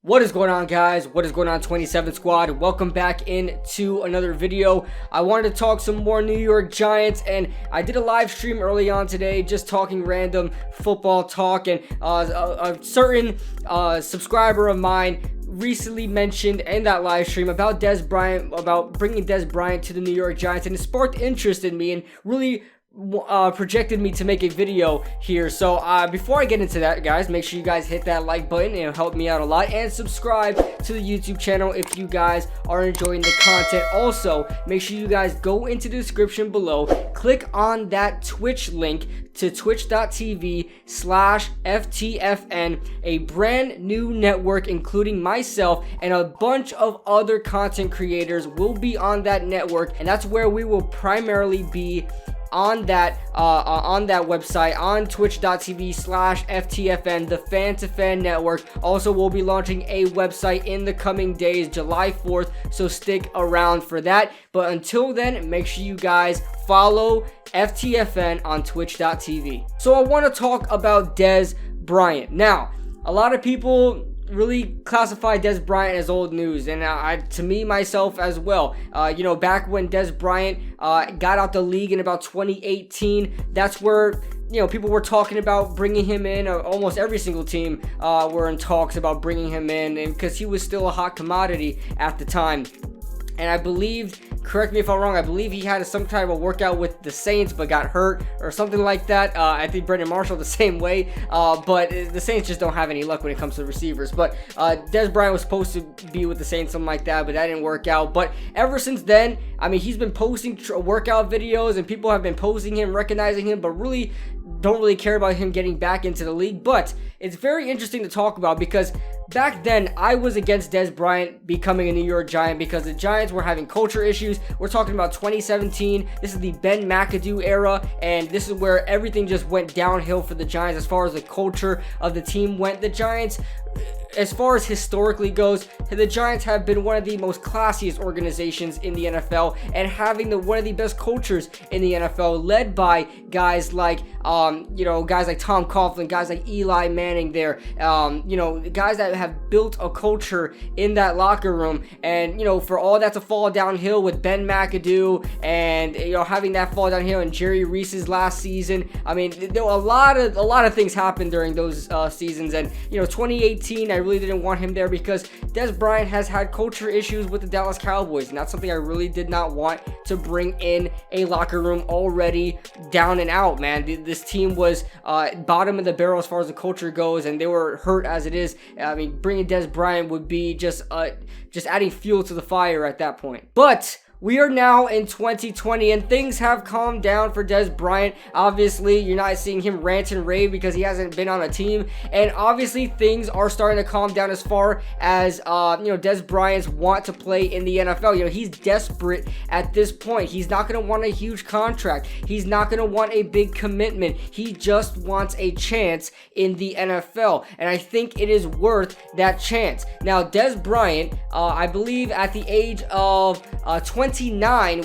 What is going on, guys? What is going on, 27 Squad? Welcome back into another video. I wanted to talk some more New York Giants, and I did a live stream early on today just talking random football talk, and a certain subscriber of mine recently mentioned in that live stream about Dez Bryant, about bringing Dez Bryant to the New York Giants, and it sparked interest in me and really projected me to make a video here. So before I get into that, guys, make sure you guys hit that like button. It'll help me out a lot, and subscribe to the YouTube channel if you guys are enjoying the content. Also, make sure you guys go into the description below, click on that Twitch link to twitch.tv/FTFN, a brand new network including myself and a bunch of other content creators will be on that network, and that's where we will primarily be on that website, on twitch.tv/FTFN, the Fan to Fan Network. Also, we'll be launching a website in the coming days, July 4th, so stick around for that. But until then, make sure you guys follow FTFN on twitch.tv. So I want to talk about Dez Bryant. Now, a lot of people really classify Dez Bryant as old news, and to me, myself as well. Back when Dez Bryant got out the league in about 2018, that's where people were talking about bringing him in. Almost every single team were in talks about bringing him in, and because he was still a hot commodity at the time. And I believe, correct me if I'm wrong, I believe he had some type of workout with the Saints but got hurt or something like that. I think Brandon Marshall the same way, but the Saints just don't have any luck when it comes to receivers. But Dez Bryant was supposed to be with the Saints, something like that, but that didn't work out. But ever since then, I mean, he's been posting workout videos, and people have been posting him, recognizing him, but really don't really care about him getting back into the league. But it's very interesting to talk about, because back then I was against Dez Bryant becoming a New York Giant because the Giants were having culture issues. We're talking about 2017. This is the Ben McAdoo era, and this is where everything just went downhill for the Giants as far as the culture of the team went. The Giants, as far as historically goes, the Giants have been one of the most classiest organizations in the NFL, and having one of the best cultures in the NFL, led by guys like Tom Coughlin, guys like Eli Manning there, guys that have built a culture in that locker room. And for all that to fall downhill with Ben McAdoo, and having that fall downhill in Jerry Reese's last season, I mean, there were a lot of things happened during those seasons. And 2018, I really didn't want him there because Dez Bryant has had culture issues with the Dallas Cowboys, and that's something I really did not want to bring in a locker room already down and out, man. This team was bottom of the barrel as far as the culture goes, and they were hurt as it is. I mean, bringing Dez Bryant would be just adding fuel to the fire at that point. But we are now in 2020, and things have calmed down for Dez Bryant. Obviously, you're not seeing him rant and rave because he hasn't been on a team, and obviously things are starting to calm down as far as Dez Bryant's want to play in the NFL. He's desperate at this point. He's not going to want a huge contract. He's not going to want a big commitment. He just wants a chance in the NFL, and I think it is worth that chance. Now, Dez Bryant, I believe at the age of 29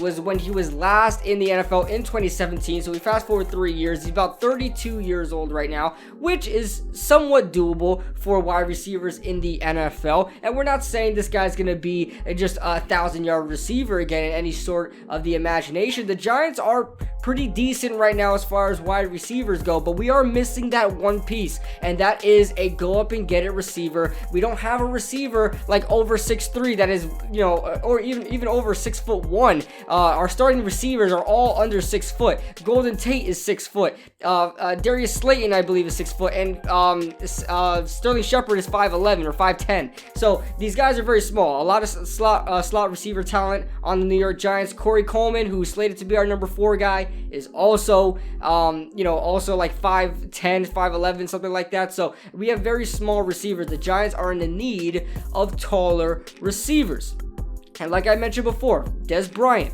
was when he was last in the NFL in 2017. So we fast forward 3 years. He's about 32 years old right now, which is somewhat doable for wide receivers in the NFL. And we're not saying this guy's going to be just a 1,000-yard receiver again in any sort of the imagination. The Giants are pretty decent right now as far as wide receivers go, but we are missing that one piece, and that is a go up and get it receiver. We don't have a receiver like over 6'3" that is, or even over 6'1". Our starting receivers are all under 6 foot. Golden Tate is 6 foot. Darius Slayton, I believe, is 6 foot, and Sterling Shepard is 5'11" or 5'10". So these guys are very small. A lot of slot receiver talent on the New York Giants. Corey Coleman, who's slated to be our number 4 guy, is also like 5'10", 5'11", something like that. So we have very small receivers. The Giants are in the need of taller receivers. And like I mentioned before, Dez Bryant,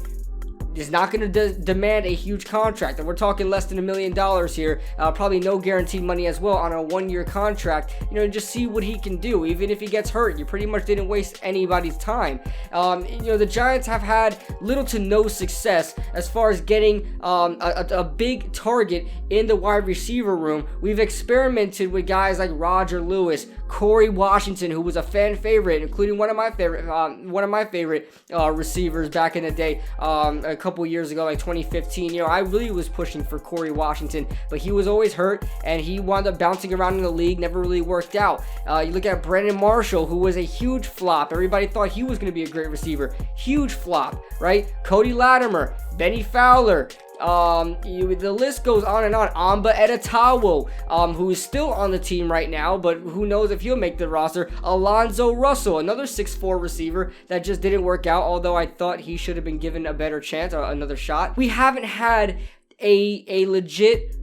is not going to demand a huge contract, and we're talking less than $1 million here, probably no guaranteed money as well on a 1-year contract. Just see what he can do. Even if he gets hurt, you pretty much didn't waste anybody's time. The Giants have had little to no success as far as getting a big target in the wide receiver room. We've experimented with guys like Roger Lewis, Corey Washington, who was a fan favorite, including one of my favorite receivers back in the day, a couple years ago, like 2015. I really was pushing for Corey Washington, but he was always hurt, and he wound up bouncing around in the league, never really worked out. You look at Brandon Marshall, who was a huge flop. Everybody thought he was going to be a great receiver. Huge flop, right? Cody Latimer, Benny Fowler, the list goes on and on. Amba Edetawo, who is still on the team right now, but who knows if he'll make the roster. Alonzo Russell, another 6'4" receiver that just didn't work out, although I thought he should have been given a better chance, or another shot. We haven't had a legit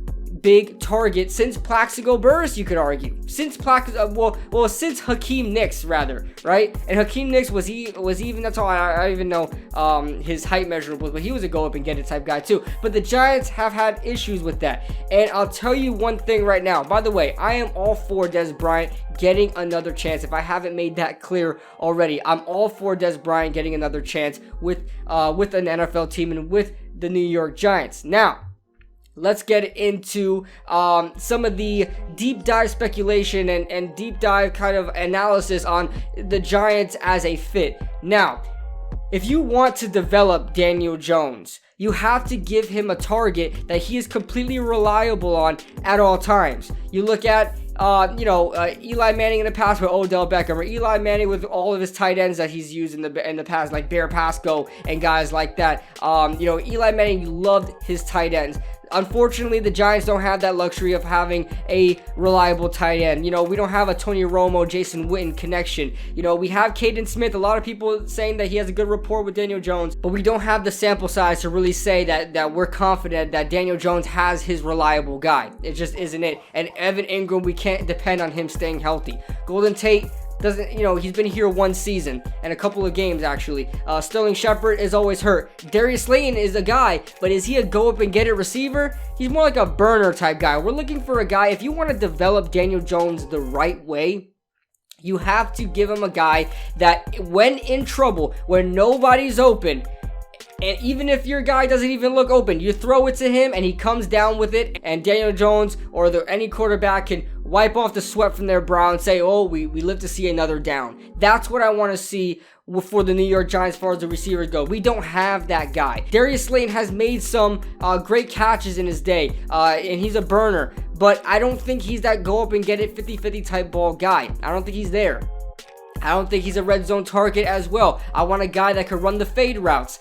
big target since Plaxico Burress, you could argue. Since since Hakeem Nicks, rather, right? And Hakeem Nicks was even, that's all I don't even know his height measurables, but he was a go up and get it type guy too. But the Giants have had issues with that. And I'll tell you one thing right now. By the way, I am all for Dez Bryant getting another chance. If I haven't made that clear already, I'm all for Dez Bryant getting another chance with an NFL team and with the New York Giants. Now, let's get into some of the deep dive speculation and deep dive kind of analysis on the Giants as a fit. Now, if you want to develop Daniel Jones, you have to give him a target that he is completely reliable on at all times. You look at Eli Manning in the past with Odell Beckham, or Eli Manning with all of his tight ends that he's used in the past, like Bear Pasco and guys like that. Eli Manning loved his tight ends. Unfortunately, the Giants don't have that luxury of having a reliable tight end. We don't have a Tony Romo, Jason Witten connection. We have Caden Smith. A lot of people saying that he has a good rapport with Daniel Jones, but we don't have the sample size to really say that we're confident that Daniel Jones has his reliable guy. It just isn't it. And Evan Ingram, we can't depend on him staying healthy. Golden Tate doesn't, he's been here 1 season and a couple of games actually. Sterling Shepard is always hurt. Darius Slayton is a guy, but is he a go up and get it receiver? He's more like a burner type guy. We're looking for a guy, if you want to develop Daniel Jones the right way, you have to give him a guy that when in trouble, when nobody's open, and even if your guy doesn't even look open, you throw it to him and he comes down with it, and Daniel Jones or any quarterback can wipe off the sweat from their brow and say, oh, we live to see another down. That's what I want to see for the New York Giants as far as the receivers go. We don't have that guy. Darius Slayton has made some great catches in his day, and he's a burner, but I don't think he's that go up and get it 50-50 type ball guy. I don't think he's there. I don't think he's a red zone target as well. I want a guy that could run the fade routes.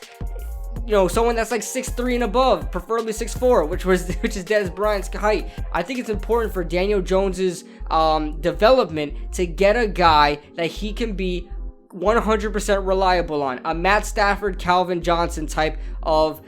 Someone that's like 6'3" and above, preferably 6'4", which is Dez Bryant's height. I think it's important for Daniel Jones's development to get a guy that he can be 100% reliable on. A Matt Stafford, Calvin Johnson type of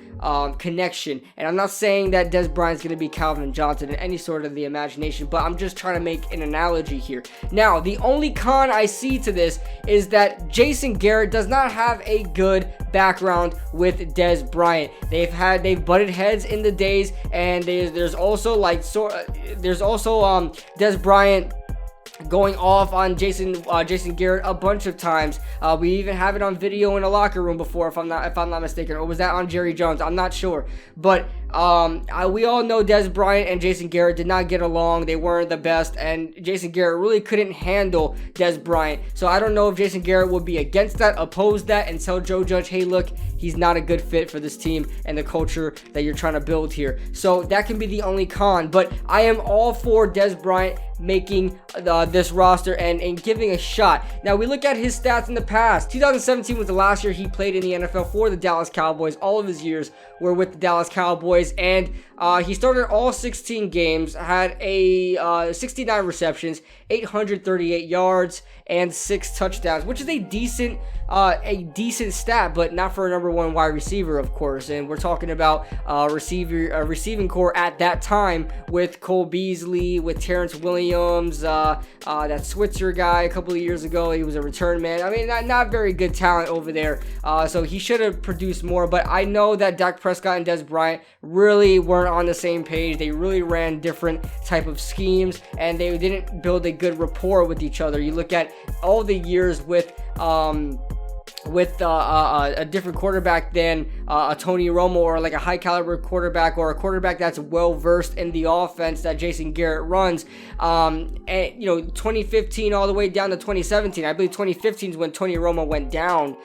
connection. And I'm not saying that Dez Bryant's going to be Calvin Johnson in any sort of the imagination, but I'm just trying to make an analogy here. Now, the only con I see to this is that Jason Garrett does not have a good background with Dez Bryant. They've butted heads in the days, and there's also Dez Bryant going off on Jason Garrett a bunch of times. We even have it on video in a locker room before, if I'm not mistaken, or was that on Jerry Jones? I'm not sure, but we all know Dez Bryant and Jason Garrett did not get along. They weren't the best, and Jason Garrett really couldn't handle Dez Bryant. So I don't know if Jason Garrett would be against that, oppose that, and tell Joe Judge, hey, look, he's not a good fit for this team and the culture that you're trying to build here. So that can be the only con, but I am all for Dez Bryant making this roster and giving a shot. Now, we look at his stats in the past. 2017 was the last year he played in the NFL for the Dallas Cowboys. All of his years were with the Dallas Cowboys, and he started all 16 games, had 69 receptions, 838 yards, and 6 touchdowns, which is a decent a decent stat, but not for a number one wide receiver, of course. And we're talking about receiving core at that time with Cole Beasley, with Terrence Williams, that Switzer guy a couple of years ago. He was a return man. I mean, not very good talent over there. So he should have produced more. But I know that Dak Prescott and Dez Bryant really weren't on the same page. They really ran different type of schemes, and they didn't build a good rapport with each other. You look at all the years with a different quarterback than a Tony Romo, or like a high caliber quarterback, or a quarterback that's well versed in the offense that Jason Garrett runs. And 2015 all the way down to 2017. I believe 2015 is when Tony Romo went down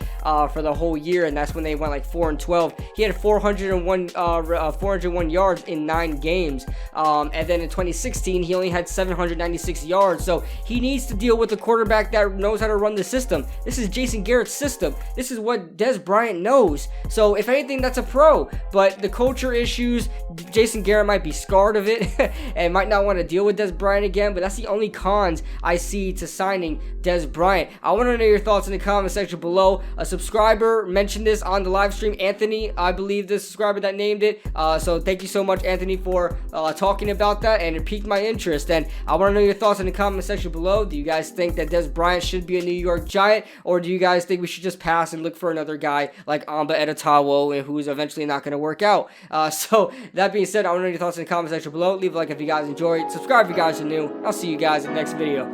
for the whole year, and that's when they went like 4-12. He had 401 yards in 9 games. And then in 2016 he only had 796 yards. So he needs to deal with a quarterback that knows how to run the system. This is Jason Garrett's system. This is what Dez Bryant knows. So if anything, that's a pro. But the culture issues, Jason Garrett might be scarred of it and might not want to deal with Dez Bryant again. But that's the only cons I see to signing Dez Bryant. I want to know your thoughts in the comment section below. A subscriber mentioned this on the live stream. Anthony, I believe, the subscriber that named it. So thank you so much, Anthony, for talking about that, and it piqued my interest. And I want to know your thoughts in the comment section below. Do you guys think that Dez Bryant should be a New York Giant, or do you guys think we should just pass and look for another guy like Amba Edetawo, and who's eventually not going to work out? So that being said, I want to know your thoughts in the comment section below. Leave a like if you guys enjoyed. Subscribe if you guys are new. I'll see you guys in the next video.